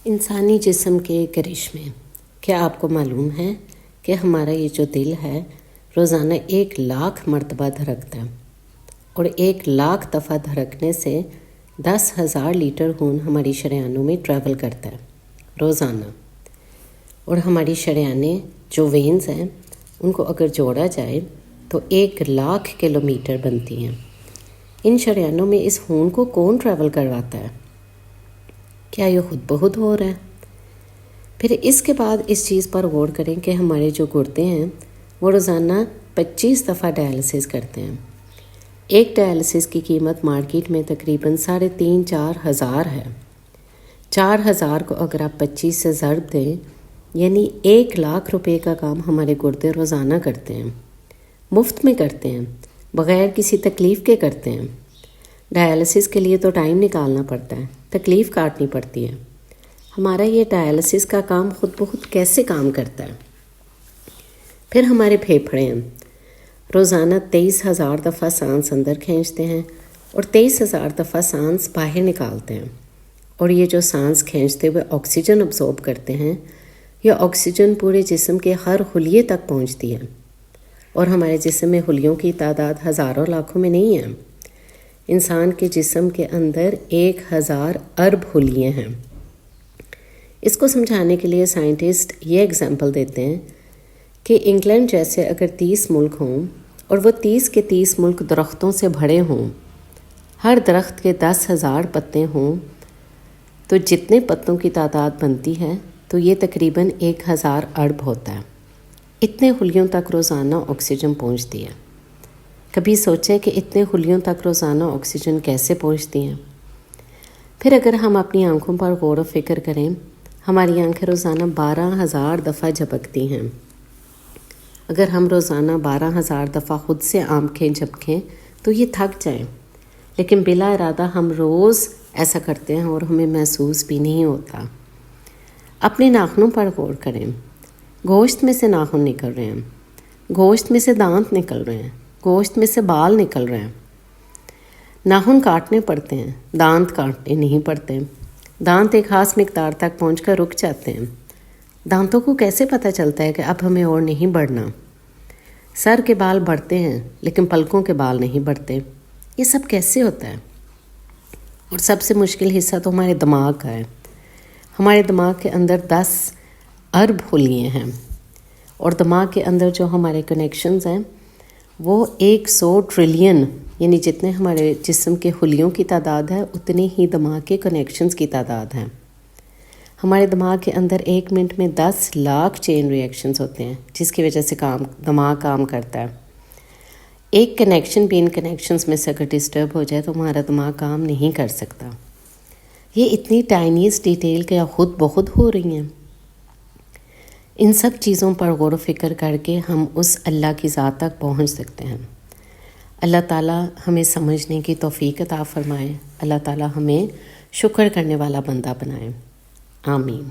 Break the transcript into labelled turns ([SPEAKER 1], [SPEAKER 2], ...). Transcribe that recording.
[SPEAKER 1] انسانی جسم کے کرشمے۔ کیا آپ کو معلوم ہے کہ ہمارا یہ جو دل ہے روزانہ 1,00,000 مرتبہ دھڑکتا ہے، اور 1,00,000 دفعہ دھڑکنے سے 10,000 لیٹر خون ہماری شریانوں میں ٹریول کرتا ہے روزانہ۔ اور ہماری شریانیں جو وینز ہیں ان کو اگر جوڑا جائے تو 1,00,000 کلومیٹر بنتی ہیں۔ ان شریانوں میں اس خون کو کون ٹریول کرواتا ہے؟ کیا یہ خود بخود ہو رہا ہے؟ پھر اس کے بعد اس چیز پر غور کریں کہ ہمارے جو گردے ہیں وہ روزانہ 25 دفعہ ڈائلسس کرتے ہیں۔ ایک ڈائلسس کی قیمت مارکیٹ میں تقریباً 3,500-4 ہزار ہے۔ 4,000 کو اگر آپ 25 سے ضرب دیں یعنی 1,00,000 روپے کا کام ہمارے گردے روزانہ کرتے ہیں، مفت میں کرتے ہیں، بغیر کسی تکلیف کے کرتے ہیں۔ ڈائلسس کے لیے تو ٹائم نکالنا پڑتا ہے، تکلیف کاٹنی پڑتی ہے۔ ہمارا یہ ڈائلسس کا کام خود بخود کیسے کام کرتا ہے؟ پھر ہمارے پھیپھڑے ہیں، روزانہ 23,000 دفعہ سانس اندر کھینچتے ہیں اور 23,000 دفعہ سانس باہر نکالتے ہیں۔ اور یہ جو سانس کھینچتے ہوئے آکسیجن ابزورب کرتے ہیں، یہ آکسیجن پورے جسم کے ہر خلیے تک پہنچتی ہے۔ اور ہمارے جسم میں خلیوں کی تعداد ہزاروں لاکھوں میں نہیں ہے۔ انسان کے جسم کے اندر 1,000 ارب خلیے ہیں۔ اس کو سمجھانے کے لیے سائنٹسٹ یہ ایگزامپل دیتے ہیں کہ انگلینڈ جیسے اگر 30 ملک ہوں اور وہ 30 کے 30 ملک درختوں سے بھرے ہوں، ہر درخت کے 10,000 پتے ہوں تو جتنے پتوں کی تعداد بنتی ہے تو یہ تقریباً 1,000 ارب ہوتا ہے۔ اتنے خلیوں تک روزانہ آکسیجن پہنچتی ہے۔ کبھی سوچیں کہ اتنے خلیوں تک روزانہ آکسیجن کیسے پہنچتی ہیں؟ پھر اگر ہم اپنی آنکھوں پر غور و فکر کریں، ہماری آنکھیں روزانہ 12,000 دفعہ جھپکتی ہیں۔ اگر ہم روزانہ 12,000 دفعہ خود سے آنکھیں جھپکیں تو یہ تھک جائیں، لیکن بلا ارادہ ہم روز ایسا کرتے ہیں اور ہمیں محسوس بھی نہیں ہوتا۔ اپنے ناخنوں پر غور کریں، گوشت میں سے ناخن نکل رہے ہیں، گوشت میں سے دانت نکل رہے ہیں، گوشت میں سے بال نکل رہے ہیں۔ ناخن کاٹنے پڑتے ہیں، دانت کاٹنے نہیں پڑتے۔ دانت ایک خاص مقدار تک پہنچ کر رک جاتے ہیں۔ دانتوں کو کیسے پتہ چلتا ہے کہ اب ہمیں اور نہیں بڑھنا؟ سر کے بال بڑھتے ہیں لیکن پلکوں کے بال نہیں بڑھتے۔ یہ سب کیسے ہوتا ہے؟ اور سب سے مشکل حصہ تو ہمارے دماغ کا ہے۔ ہمارے دماغ کے اندر 10 ارب خلیے ہیں، اور دماغ کے اندر جو ہمارے کنیکشنز ہیں وہ 100 ٹریلین، یعنی جتنے ہمارے جسم کے خلیوں کی تعداد ہے اتنے ہی دماغ کے کنیکشنز کی تعداد ہے۔ ہمارے دماغ کے اندر 1 منٹ میں 10,00,000 چین ریئیکشنز ہوتے ہیں، جس کی وجہ سے دماغ کام کرتا ہے۔ ایک کنیکشن بھی ان کنیکشنز میں سے اگر ڈسٹرب ہو جائے تو ہمارا دماغ کام نہیں کر سکتا۔ یہ اتنی ٹائنیسٹ ڈیٹیل کیا خود بخود ہو رہی ہیں؟ ان سب چیزوں پر غور و فکر کر کے ہم اس اللہ کی ذات تک پہنچ سکتے ہیں۔ اللہ تعالیٰ ہمیں سمجھنے کی توفیق عطا فرمائے۔ اللہ تعالیٰ ہمیں شکر کرنے والا بندہ بنائے۔ آمین۔